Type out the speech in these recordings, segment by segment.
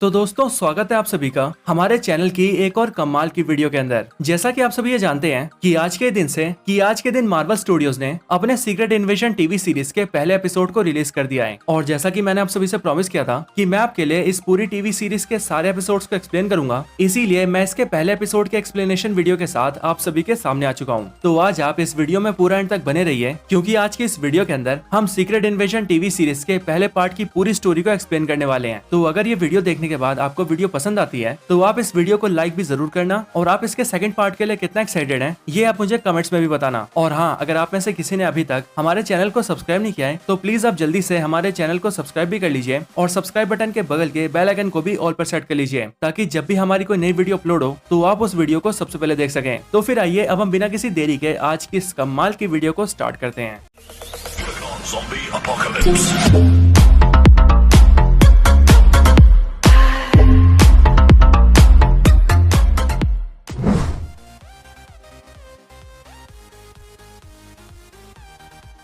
तो दोस्तों स्वागत है आप सभी का हमारे चैनल की एक और कमाल की वीडियो के अंदर। जैसा कि आप सभी ये जानते हैं कि आज के दिन मार्वल स्टूडियोज ने अपने सीक्रेट इन्वेजन टीवी सीरीज के पहले एपिसोड को रिलीज कर दिया है। और जैसा कि मैंने आप सभी से प्रॉमिस किया था कि मैं आपके लिए इस पूरी टीवी सीरीज के सारे एपिसोड्स को एक्सप्लेन करूंगा, इसीलिए मैं इसके पहले एपिसोड के एक्सप्लेनेशन वीडियो के साथ आप सभी के सामने आ चुका हूँ। तो आज आप इस वीडियो में पूरा एंड तक बने रहिए, क्योंकि आज की इस वीडियो के अंदर हम सीक्रेट इन्वेजन टीवी सीरीज के पहले पार्ट की पूरी स्टोरी को एक्सप्लेन करने वाले हैं। तो अगर ये वीडियो देखने के बाद आपको वीडियो पसंद आती है तो आप इस वीडियो को लाइक भी जरूर करना, और आप इसके सेकंड पार्ट के लिए कितना एक्साइटेड हैं ये आप मुझे कमेंट्स में भी बताना। और हाँ, अगर आप में से किसी ने अभी तक हमारे चैनल को सब्सक्राइब नहीं किया है तो प्लीज आप जल्दी से हमारे चैनल को सब्सक्राइब भी कर लीजिए, और सब्सक्राइब बटन के बगल के बेल आइकन को भी ऑल पर सेट कर लीजिए, ताकि जब भी हमारी कोई नई वीडियो अपलोड हो तो आप उस वीडियो को सबसे पहले देख सकें। तो फिर आइए अब हम बिना किसी देरी के आज की इस कमाल की वीडियो को स्टार्ट करते हैं।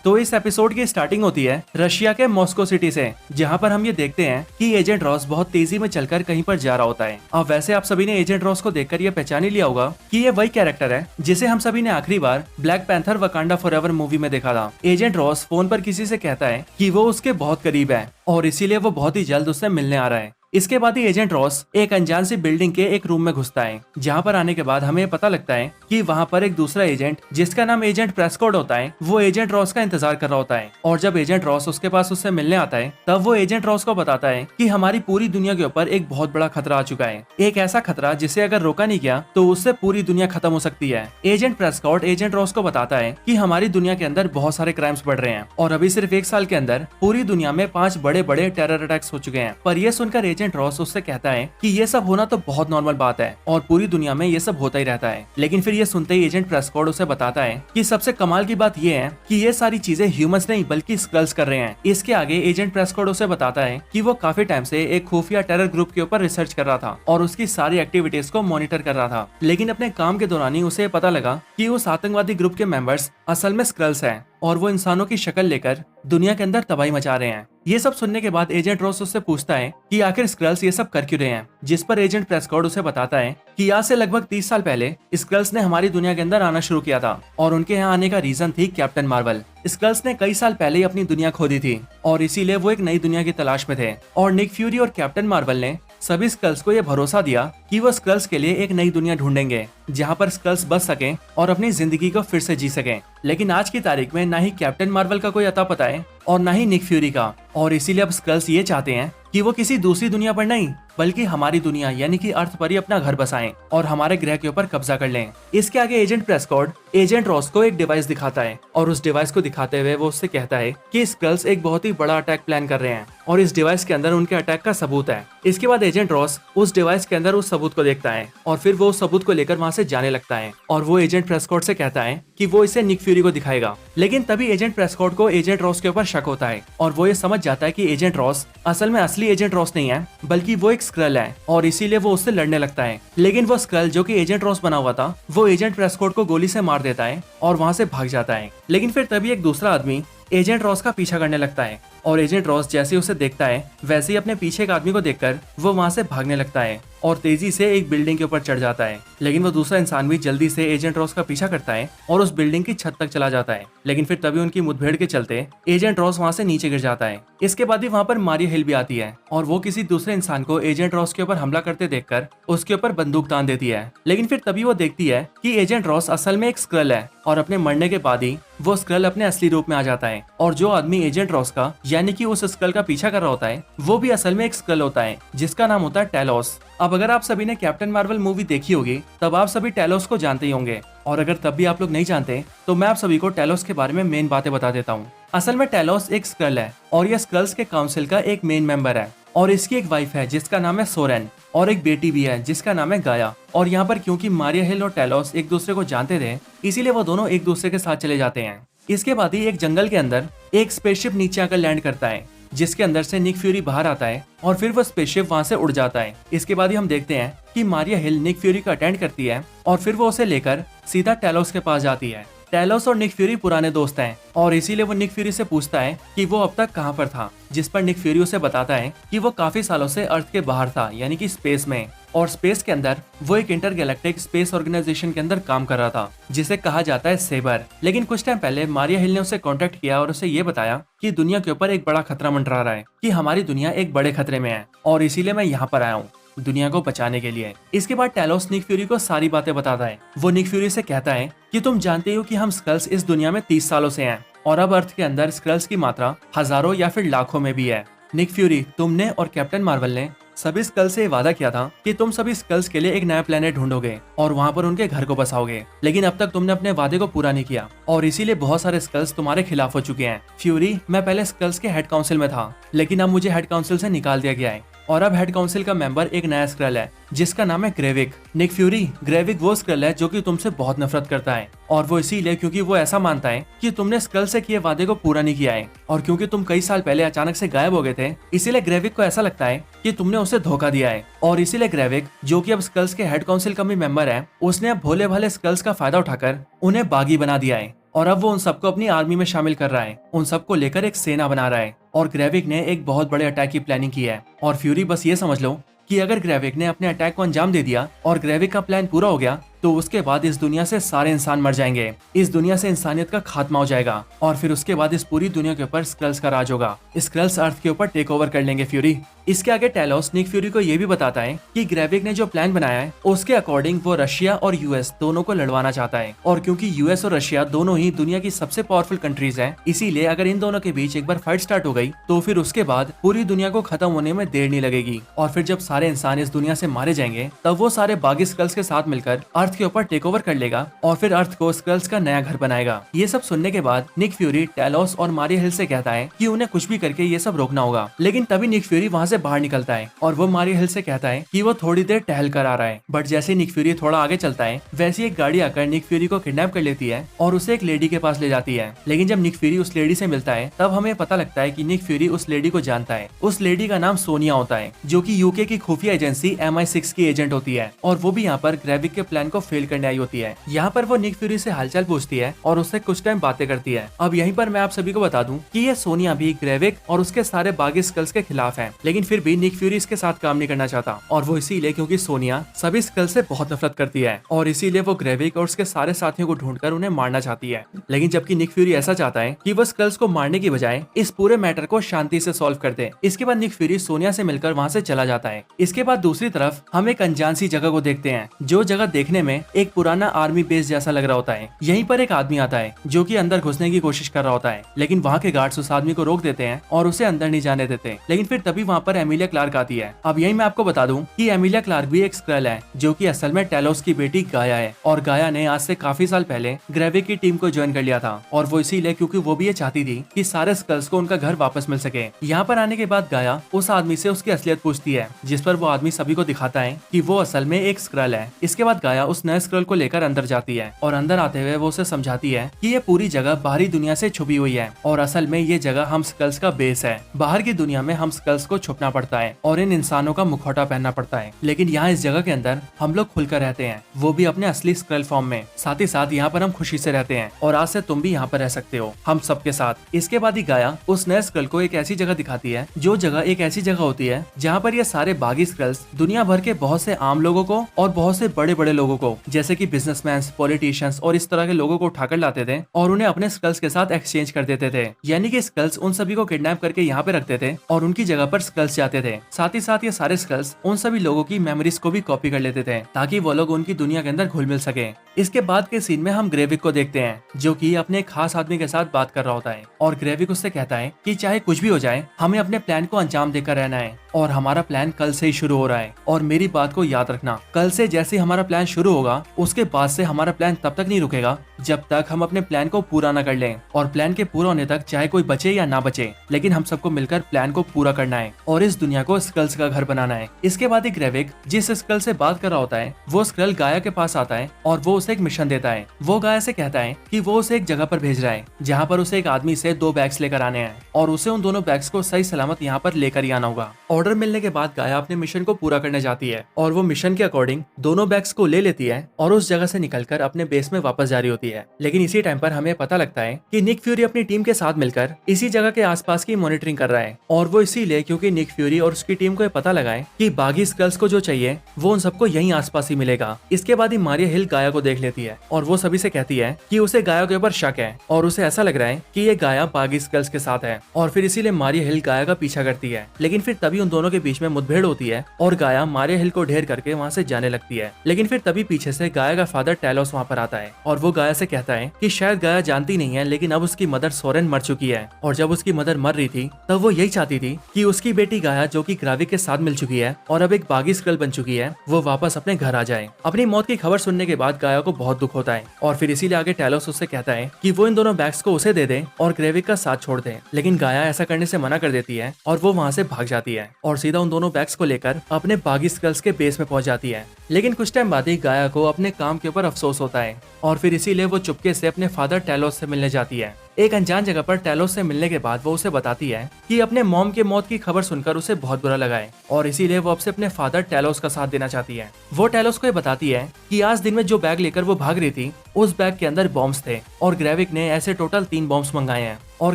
तो इस एपिसोड की स्टार्टिंग होती है रशिया के मॉस्को सिटी से, जहां पर हम ये देखते हैं कि एजेंट रॉस बहुत तेजी में चलकर कहीं पर जा रहा होता है। अब वैसे आप सभी ने एजेंट रॉस को देखकर ये पहचान ही लिया होगा कि ये वही कैरेक्टर है जिसे हम सभी ने आखिरी बार Black Panther Wakanda Forever movie में देखा था। एजेंट रॉस फोन पर किसी से कहता है कि वो उसके बहुत करीब है और इसीलिए वो बहुत ही जल्द उससे मिलने आ रहा है। इसके बाद ही एजेंट रॉस एक अनजान सी बिल्डिंग के एक रूम में घुसता है, जहां पर आने के बाद हमें पता लगता है कि वहां पर एक दूसरा एजेंट जिसका नाम एजेंट प्रेस्कॉट होता है, वो एजेंट रॉस का इंतजार कर रहा होता है। और जब एजेंट रॉस उसके पास उससे मिलने आता है तब वो एजेंट रॉस को बताता है कि हमारी पूरी दुनिया के ऊपर एक बहुत बड़ा खतरा आ चुका है, एक ऐसा खतरा जिसे अगर रोका नहीं गया तो उससे पूरी दुनिया खत्म हो सकती है। एजेंट प्रेस्कॉट एजेंट रॉस को बताता है कि हमारी दुनिया के अंदर बहुत सारे क्राइम्स बढ़ रहे हैं और अभी सिर्फ एक साल के अंदर पूरी दुनिया में 5 बड़े बड़े टेरर अटैक्स हो चुके हैं। पर यह सुनकर एजेंट रॉस उससे कहता है कि ये सब होना तो बहुत नॉर्मल बात है और पूरी दुनिया में ये सब होता ही रहता है। लेकिन फिर ये सुनते ही एजेंट प्रेस्कॉट उसे बताता है कि सबसे कमाल की बात ये है कि ये सारी चीजें ह्यूमंस नहीं बल्कि स्क्रल्स कर रहे हैं। इसके आगे एजेंट प्रेस्कॉट उसे बताता है कि वो काफी टाइम से एक खुफिया टेरर ग्रुप के ऊपर रिसर्च कर रहा था और उसकी सारी एक्टिविटीज को मॉनिटर कर रहा था। लेकिन अपने काम के दौरान ही उसे पता लगा कि उस आतंकवादी ग्रुप के मेंबर्स असल में स्क्रल्स हैं और वो इंसानों की शक्ल लेकर दुनिया के अंदर तबाही मचा रहे हैं। ये सब सुनने के बाद एजेंट रॉस उससे पूछता है कि आखिर स्क्रल्स ये सब कर क्यों रहे हैं, जिस पर एजेंट प्रेस्कॉट उसे बताता है कि आज से लगभग 30 साल पहले स्क्रल्स ने हमारी दुनिया के अंदर आना शुरू किया था और उनके यहाँ आने का रीजन थी कैप्टन मार्वल। स्क्रल्स ने कई साल पहले ही अपनी दुनिया खो दी थी और इसीलिए वो एक नई दुनिया की तलाश में थे, और निक फ्यूरी और कैप्टन मार्वल ने सभी स्क्रल्स को यह भरोसा दिया कि वो स्क्रल्स के लिए एक नई दुनिया ढूंढेंगे जहां पर स्क्रल्स बच सकें और अपनी जिंदगी को फिर से जी सकें। लेकिन आज की तारीख में ना ही कैप्टन मार्वल का कोई अता पता है और ना ही निक फ्यूरी का, और इसीलिए अब स्क्रल्स ये चाहते हैं कि वो किसी दूसरी दुनिया पर नहीं बल्कि हमारी दुनिया यानी कि अर्थ पर ही अपना घर बसाएं और हमारे ग्रह के ऊपर कब्जा कर लें। इसके आगे एजेंट प्रेस्कॉट एजेंट रॉस को एक डिवाइस दिखाता है और उस डिवाइस को दिखाते हुए वो उससे कहता है कि स्क्रल्स एक बहुत ही बड़ा अटैक प्लान कर रहे हैं और इस डिवाइस के अंदर उनके अटैक का सबूत है। इसके बाद एजेंट रॉस उस डिवाइस के अंदर उस सबूत को देखता है और फिर वो उस सबूत को लेकर वहां से जाने लगता है, और वो एजेंट प्रेस्कॉट से कहता है कि वो इसे निक फ्यूरी को दिखाएगा। लेकिन तभी एजेंट प्रेस्कॉट को एजेंट रॉस के ऊपर शक होता है और वो ये समझ जाता है कि एजेंट रॉस असल में असली एजेंट रॉस नहीं है बल्कि वो एक स्क्रल है, और इसीलिए वो उससे लड़ने लगता है। लेकिन वो स्क्रल जो कि एजेंट रॉस बना हुआ था वो एजेंट प्रेस्कॉट को गोली से मार देता है और वहां से भाग जाता है। लेकिन फिर तभी एक दूसरा आदमी एजेंट रॉस का पीछा करने लगता है और एजेंट रॉस जैसे उसे देखता है वैसे ही अपने पीछे एक आदमी को देखकर वो वहां से भागने लगता है और तेजी से एक बिल्डिंग के ऊपर चढ़ जाता है। लेकिन वो दूसरा इंसान भी जल्दी से एजेंट रॉस का पीछा करता है और उस बिल्डिंग की छत तक चला जाता है। लेकिन फिर तभी उनकी मुठभेड़ के चलते एजेंट रॉस वहां से नीचे गिर जाता है। इसके बाद ही वहां पर मारिया हिल भी आती है और वो किसी दूसरे इंसान को एजेंट रॉस के ऊपर हमला करते देखकर उसके ऊपर बंदूक तान देती है। लेकिन फिर तभी वो देखती है कि एजेंट रॉस असल में एक स्क्रल है और अपने मरने के बाद ही वो स्क्रल अपने असली रूप में आ जाता है, और जो आदमी एजेंट रॉस का यानी कि उस स्क्रल का पीछा कर रहा होता है वो भी असल में एक स्क्रल होता है जिसका नाम होता है टेलोस। अब अगर आप सभी ने कैप्टन मार्वल मूवी देखी होगी तब आप सभी टेलोस को जानते ही होंगे, और अगर तब भी आप लोग नहीं जानते तो मैं आप सभी को टेलोस के बारे में मेन बातें बता देता हूँ। असल में टेलोस एक स्क्रल है और यह स्क्रल्स के काउंसिल का एक मेन मेंबर है, और इसकी एक वाइफ है जिसका नाम है सोरेन, और एक बेटी भी है जिसका नाम है गाया। और यहाँ पर क्योंकि मारिया हिल और टेलोस एक दूसरे को जानते थे इसीलिए वो दोनों एक दूसरे के साथ चले जाते हैं। इसके बाद ही एक जंगल के अंदर एक स्पेसशिप नीचे आकर लैंड करता है जिसके अंदर से निक फ्यूरी बाहर आता है और फिर वो स्पेसशिप वहां से उड़ जाता है। इसके बाद ही हम देखते हैं कि मारिया हिल निक फ्यूरी को अटेंड करती है और फिर वो उसे लेकर सीधा टेलोस के पास जाती है टेलोस और निक फ्यूरी पुराने दोस्त हैं और इसीलिए वो निक फ्यूरी से पूछता है कि वो अब तक कहाँ पर था, जिस पर निक फ्यूरी उसे बताता है कि वो काफी सालों से अर्थ के बाहर था, यानी कि स्पेस में। और स्पेस के अंदर वो एक इंटरगैलेक्टिक स्पेस ऑर्गेनाइजेशन के अंदर काम कर रहा था जिसे कहा जाता है सेबर। लेकिन कुछ टाइम पहले मारिया हिल ने उसे कांटेक्ट किया और उसे ये बताया कि दुनिया के ऊपर एक बड़ा खतरा मंडरा रहा है, कि हमारी दुनिया एक बड़े खतरे में है और इसीलिए मैं यहाँ पर आया हूँ दुनिया को बचाने के लिए। इसके बाद टेलोस निक फ्यूरी को सारी बातें बताता है। वो निक फ्यूरी से कहता है कि तुम जानते हो कि हम स्कल्स इस दुनिया में 30 सालों से हैं और अब अर्थ के अंदर स्कल्स की मात्रा हजारों या फिर लाखों में भी है। निक फ्यूरी, तुमने और कैप्टन मार्वल ने सभी स्कल्स से वादा किया था कि तुम सभी स्कल्स के लिए एक नया प्लेनेट ढूंढोगे और वहाँ पर उनके घर को बसाओगे, लेकिन अब तक तुमने अपने वादे को पूरा नहीं किया और इसीलिए बहुत सारे स्कल्स तुम्हारे खिलाफ हो चुके हैं। फ्यूरी, मैं पहले स्कल्स के हेड काउंसिल में था, लेकिन अब मुझे हेड काउंसिल से निकाल दिया गया है और अब हेड काउंसिल का मेंबर एक नया स्क्रल है जिसका नाम है ग्रेविक। निक फ्यूरी, ग्रेविक वो स्क्रल है जो कि तुमसे बहुत नफरत करता है और वो इसीलिए क्योंकि वो ऐसा मानता है कि तुमने स्क्रल से किए वादे को पूरा नहीं किया है और क्योंकि तुम कई साल पहले अचानक से गायब हो गए थे, इसीलिए ग्रेविक को ऐसा लगता है कि तुमने उसे धोखा दिया है। और इसीलिए ग्रेविक, जो कि अब स्कल्स के हेड काउंसिल का भी मेंबर है, उसने अब भोले भाले स्कल्स का फायदा उठाकर उन्हें बागी बना दिया है और अब वो उन सबको अपनी आर्मी में शामिल कर रहा है, उन सबको लेकर एक सेना बना रहा है। और ग्रेविक ने एक बहुत बड़े अटैक की प्लानिंग की है और फ्यूरी, बस ये समझ लो कि अगर ग्रेविक ने अपने अटैक को अंजाम दे दिया और ग्रेविक का प्लान पूरा हो गया तो उसके बाद इस दुनिया से सारे इंसान मर जाएंगे, इस दुनिया से इंसानियत का खात्मा हो जाएगा और फिर उसके बाद इस पूरी दुनिया के ऊपर स्क्रल्स का राज होगा। स्क्रल्स अर्थ के ऊपर टेक ओवर कर लेंगे फ्यूरी। इसके आगे टेलोस निक फ्यूरी को ये भी बताता है कि ग्रेविक ने जो प्लान बनाया है उसके अकॉर्डिंग वो रशिया और यूएस दोनों को लड़वाना चाहता है और क्योंकि यूएस और रशिया दोनों ही दुनिया की सबसे पावरफुल कंट्रीज हैं, इसीलिए अगर इन दोनों के बीच एक बार फाइट स्टार्ट हो गई तो फिर उसके बाद पूरी दुनिया को खत्म होने में देर नहीं लगेगी और फिर जब सारे इंसान इस दुनिया से मारे जाएंगे तब वो सारे बागी स्क्रल्स के साथ मिलकर अर्थ के ऊपर टेक ओवर कर लेगा और फिर अर्थ को स्क्रल्स का नया घर बनाएगा। ये सब सुनने के बाद निक फ्यूरी टेलोस और मारिया हिल से कहता है कि उन्हें कुछ भी करके ये सब रोकना होगा, लेकिन तभी निक फ्यूरी वहाँ से बाहर निकलता है और वो मारिया हिल से कहता है कि वो थोड़ी देर टहल कर आ रहा है। बट जैसे निक फ्यूरी थोड़ा आगे चलता है वैसे एक गाड़ी आकर निक फ्यूरी को किडनैप कर लेती है और उसे एक लेडी के पास ले जाती है। लेकिन जब निक फ्यूरी उस लेडी से मिलता है तब हमें पता लगता है कि निक फ्यूरी उस लेडी को जानता है। उस लेडी का नाम सोनिया होता है जो कि यूके की खुफिया एजेंसी MI6 की एजेंट होती है और वो भी यहाँ पर ग्रेविक के प्लान को फेल करने आई होती है। यहाँ पर वो निक फ्यूरी से हालचाल पूछती है और उससे कुछ टाइम बातें करती है। अब यहीं पर मैं आप सभी को बता दूं कि ये सोनिया भी ग्रेविक और उसके सारे बागी स्कल्स के खिलाफ है, लेकिन फिर भी निक फ्यूरी इसके साथ काम नहीं करना चाहता और वो इसीलिए क्योंकि सोनिया सभी स्कल्स से बहुत नफरत करती है और इसीलिए वो ग्रेविक और उसके सारे साथियों को ढूंढकर उन्हें मारना चाहती है। लेकिन जबकि निक फ्यूरी ऐसा चाहता है कि वो स्कल्स को मारने की बजाय इस पूरे मैटर को शांति से सॉल्व कर दे। इसके बाद निक फ्यूरी सोनिया से मिलकर वहाँ से चला जाता है। इसके बाद दूसरी तरफ हम एक अनजान सी जगह को देखते हैं जो जगह देखने में एक पुराना आर्मी बेस जैसा लग रहा होता है। यहीं पर एक आदमी आता है जो कि अंदर घुसने की कोशिश कर रहा होता है, लेकिन वहाँ के गार्ड्स उस आदमी को रोक देते हैं और उसे अंदर नहीं जाने देते। लेकिन फिर तभी वहाँ पर एमिलिया क्लार्क आती है। अब यही मैं आपको बता दूं कि एमिलिया क्लार्क भी एक स्क्रल है जो कि असल में टेलोस की बेटी गाया है और गाया ने आज से काफी साल पहले ग्रेविक की टीम को ज्वाइन कर लिया था और वो इसीलिए क्योंकि वो भी ये चाहती थी कि सारे स्क्रल्स को उनका घर वापस मिल सके। यहाँ पर आने के बाद गाया उस आदमी से उसकी असलियत पूछती है, जिस पर वो आदमी सभी को दिखाता है कि वो असल में एक स्क्रल है। इसके बाद गाया उस नए स्क्रल को लेकर अंदर जाती है और अंदर आते हुए वो उसे समझाती है कि ये पूरी जगह बाहरी दुनिया से छुपी हुई है और असल में ये जगह हम स्कल्स का बेस है। बाहर की दुनिया में हम स्कल्स को छुपना पड़ता है और इन इंसानों का मुखौटा पहनना पड़ता है, लेकिन यहाँ इस जगह के अंदर हम लोग खुलकर रहते हैं, वो भी अपने असली स्क्रल फॉर्म में। साथ ही साथ यहाँ पर हम खुशी से रहते हैं और आज से तुम भी यहाँ पर रह सकते हो हम सबके साथ। इसके बाद ही गाया उस नए स्क्रल को एक ऐसी जगह दिखाती है जो जगह एक ऐसी जगह होती है जहाँ पर ये सारे बागी स्क्रल्स दुनिया भर के बहुत से आम लोगों को और बहुत से बड़े बड़े लोगों को जैसे कि बिजनेसमैन, पॉलिटिशियंस और इस तरह के लोगों को उठाकर लाते थे और उन्हें अपने स्कल्स के साथ एक्सचेंज कर देते थे। यानी कि स्कल्स उन सभी को किडनैप करके यहाँ पे रखते थे और उनकी जगह पर स्कल्स जाते थे। साथ ही साथ ये सारे स्कल्स उन सभी लोगों की मेमोरीज को भी कॉपी कर लेते थे ताकि वो लोग उनकी दुनिया के अंदर घुल मिल सके। इसके बाद के सीन में हम ग्रेविक को देखते हैं जो कि अपने एक खास आदमी के साथ बात कर रहा होता है और ग्रेविक उससे कहता है कि चाहे कुछ भी हो जाए हमें अपने प्लान को अंजाम देकर रहना है और हमारा प्लान कल से ही शुरू हो रहा है और मेरी बात को याद रखना, कल से जैसे ही हमारा प्लान शुरू होगा उसके बाद से हमारा प्लान तब तक नहीं रुकेगा जब तक हम अपने प्लान को पूरा न कर लें और प्लान के पूरा होने तक चाहे कोई बचे या ना बचे, लेकिन हम सबको मिलकर प्लान को पूरा करना है और इस दुनिया को स्क्रल्स का घर बनाना है। इसके बाद ही ग्रेविक जिस स्क्रल से बात कर रहा होता है वो स्क्रल गाया के पास आता है और वो उसे एक मिशन देता है। वो गाया से कहता है कि वो उसे एक जगह पर भेज रहा है जहाँ पर उसे एक आदमी से 2 बैग्स लेकर आने हैं और उसे उन दोनों बैग्स को सही सलामत यहाँ पर लेकर ही आना होगा। ऑर्डर मिलने के बाद गाया अपने मिशन को पूरा करने जाती है और वो मिशन के अकॉर्डिंग दोनों बैग्स को ले लेती है और उस जगह से निकलकर अपने बेस में वापस जा रही होती है। होती है। लेकिन इसी टाइम पर हमें पता लगता है कि निक फ्यूरी अपनी टीम के साथ मिलकर इसी जगह के आसपास की मॉनिटरिंग कर रहा है, और वो इसीलिए क्योंकि निक फ्यूरी और उसकी टीम को ये पता लगा है कि बागी स्कल्स को जो चाहिए वो उन सबको यहीं आसपास ही मिलेगा। इसके बाद ही मारिया हिल गाया को देख लेती है और वो सभी से कहती है कि उसे गाया के ऊपर शक है और उसे ऐसा लग रहा है कि ये गाया बागी स्कल्स के साथ है, और फिर इसीलिए मारिया हिल गाया का पीछा करती है। लेकिन फिर तभी उन दोनों के बीच में मुठभेड़ होती है और गाया मारिया हिल को ढेर करके वहाँ से जाने लगती है। लेकिन फिर तभी पीछे से गाया का फादर टेलोस वहाँ पर आता है और वो गाया से कहता है कि शायद गाया जानती नहीं है लेकिन अब उसकी मदर सोरेन मर चुकी है, और जब उसकी मदर मर रही थी तब वो यही चाहती थी कि उसकी बेटी गाया जो कि ग्राविक के साथ मिल चुकी है और अब एक बागी स्कल बन चुकी है, वो वापस अपने घर आ जाए। अपनी मौत की खबर सुनने के बाद गाया को बहुत दुख होता है और फिर इसीलिए आगे टेलोस उससे कहता है कि वो इन दोनों बैग्स को उसे दे दे और ग्रेविक का साथ छोड़ दे। लेकिन गाया ऐसा करने से मना कर देती है और वो वहाँ से भाग जाती है और सीधा उन दोनों बैग्स को लेकर अपने बागी स्कल्स के बेस में पहुंच जाती है। लेकिन कुछ टाइम बाद ही गाया को अपने काम के ऊपर अफसोस होता है और फिर इसीलिए वो चुपके से अपने फादर टेलोस से मिलने जाती है। एक अनजान जगह पर टेलोस से मिलने के बाद वो उसे बताती है कि अपने मॉम के मौत की खबर सुनकर उसे बहुत बुरा लगा है और इसीलिए वो अब से अपने फादर टेलोस का साथ देना चाहती है। वो टेलोस को ये बताती है कि आज दिन में जो बैग लेकर वो भाग रही थी उस बैग के अंदर बॉम्ब्स थे और ग्रेविक ने ऐसे टोटल 3 बॉम्ब्स मंगाए हैं, और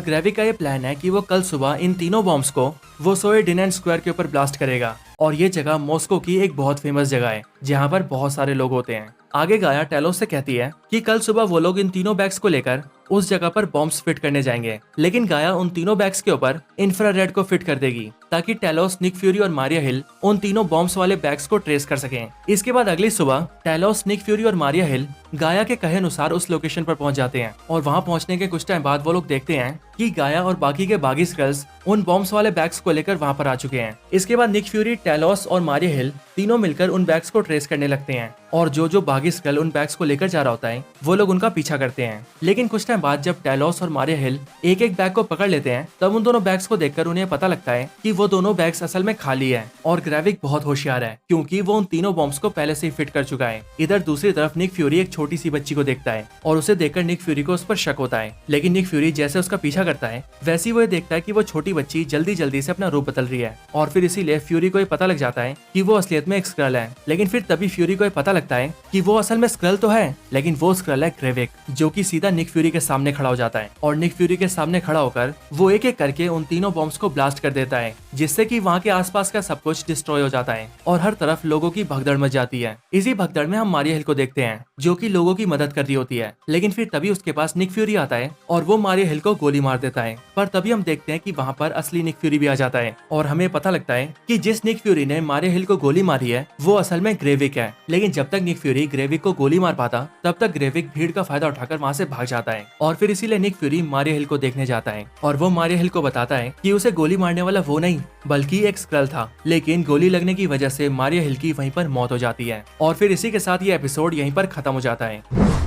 ग्रेविक का ये प्लान है कि वो कल सुबह इन तीनों बॉम्ब्स को वो सोएडिनेन स्क्वायर के ऊपर ब्लास्ट करेगा, और ये जगह मॉस्को की एक बहुत फेमस जगह है जहाँ पर बहुत सारे लोग होते हैं। आगे गाया टेलोस से कहती है कि कल सुबह वो लोग इन तीनों बैग्स को लेकर उस जगह पर बॉम्ब्स फिट करने जाएंगे, लेकिन गाया उन तीनों बैग्स के ऊपर इंफ्रारेड को फिट कर देगी ताकि टेलोस, निक फ्यूरी और मारिया हिल उन तीनों बॉम्ब्स वाले बैग्स को ट्रेस कर सकें। इसके बाद अगली सुबह टेलोस, निक फ्यूरी और मारिया हिल गाया के कहे अनुसार उस लोकेशन पर पहुंच जाते हैं और वहां पहुंचने के कुछ टाइम बाद वो लोग देखते हैं कि गाया और बाकी के बागी स्कल्स उन बॉम्ब्स वाले बैग्स को लेकर वहां पर आ चुके हैं। इसके बाद निक फ्यूरी, टेलोस और मारिया हिल तीनों मिलकर उन बैग्स को ट्रेस करने लगते हैं और जो बागी स्कल उन बैग्स को लेकर जा रहा होता है वो लोग उनका पीछा करते हैं। लेकिन कुछ टाइम बाद जब टेलोस और मारिया हिल एक एक बैग को पकड़ लेते हैं तब उन दोनों बैग्स को देखकर उन्हें पता लगता है कि वो दोनों बैग्स असल में खाली है और ग्रेविक बहुत होशियार है क्योंकि वो उन तीनों बॉम्ब्स को पहले से ही फिट कर चुका है। इधर दूसरी तरफ निक फ्यूरी एक छोटी सी बच्ची को देखता है और उसे देखकर निक फ्यूरी को उस पर शक होता है, लेकिन निक फ्यूरी जैसे उसका पीछा करता है वैसे ही वो देखता है कि वो छोटी बच्ची जल्दी जल्दी से अपना रूप बदल रही है और फिर इसीलिए फ्यूरी को ये पता लग जाता है कि वो असलियत में एक स्क्रल है। लेकिन फिर तभी फ्यूरी को ये पता लगता है कि वो असल में स्क्रल तो है लेकिन वो स्क्रल है ग्रेविक, जो कि सीधा निक फ्यूरी के सामने खड़ा हो जाता है और निक फ्यूरी के सामने खड़ा होकर वो एक एक करके उन तीनों बॉम्ब्स को ब्लास्ट कर देता है, जिससे कि वहाँ के आसपास का सब कुछ डिस्ट्रॉय हो जाता है और हर तरफ लोगों की भगदड़ मच जाती है। इसी भगदड़ में हम मारिया हिल को देखते हैं जो कि लोगों की मदद कर रही होती है, लेकिन फिर तभी उसके पास निक फ्यूरी आता है और वो मारिया हिल को गोली मार देता है। पर तभी हम देखते हैं कि वहाँ पर असली निक फ्यूरी भी आ जाता है और हमें पता लगता है कि जिस निक फ्यूरी ने मारिया हिल को गोली मारी है वो असल में ग्रेविक है। लेकिन जब तक निक फ्यूरी ग्रेविक को गोली मार पाता तब तक ग्रेविक भीड़ का फायदा उठाकर वहाँ से भाग जाता है और फिर इसीलिए निक फ्यूरी मारिया हिल को देखने जाता है और वो मारिया हिल को बताता है कि उसे गोली मारने वाला वो नहीं बल्कि एक स्क्रल था, लेकिन गोली लगने की वजह से मारिया हिल की वहीं पर मौत हो जाती है और फिर इसी के साथ ये एपिसोड यहीं पर खत्म हो जाता है।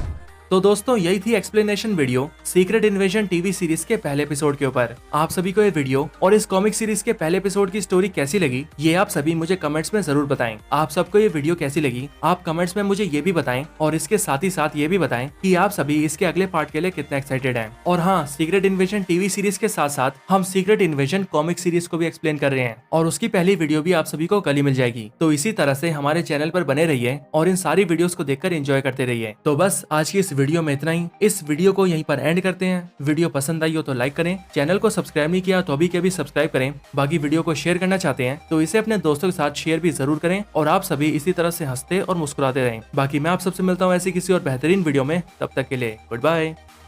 तो दोस्तों यही थी explanation video secret invasion TV series के पहले एपिसोड के ऊपर। आप सभी को ये वीडियो और इस कॉमिक सीरीज के पहले एपिसोड की स्टोरी कैसी लगी ये आप सभी मुझे कमेंट्स में जरूर बताएं। आप सबको ये वीडियो कैसी लगी आप कमेंट्स में मुझे ये भी बताएं और इसके साथ ही साथ ये भी बताएं कि आप सभी इसके अगले पार्ट के लिए कितना एक्साइटेड हैं। और हाँ, सीक्रेट इन्वेजन टीवी सीरीज के साथ साथ हम सीक्रेट इन्वेजन कॉमिक सीरीज को भी एक्सप्लेन कर रहे हैं और उसकी पहली वीडियो भी आप सभी को कल ही मिल जाएगी। तो इसी तरह से हमारे चैनल पर बने रहिए और इन सारी वीडियोस को देखकर एंजॉय करते रहिए। तो बस आज की इस वीडियो में इतना ही। इस वीडियो को यहीं पर एंड करते हैं। वीडियो पसंद आई हो तो लाइक करें, चैनल को सब्सक्राइब नहीं किया तो अभी के अभी सब्सक्राइब करें। बाकी वीडियो को शेयर करना चाहते हैं तो इसे अपने दोस्तों के साथ शेयर भी जरूर करें और आप सभी इसी तरह से हंसते और मुस्कुराते रहें। बाकी मैं आप सबसे मिलता हूँ ऐसी किसी और बेहतरीन वीडियो में, तब तक के लिए गुड बाय।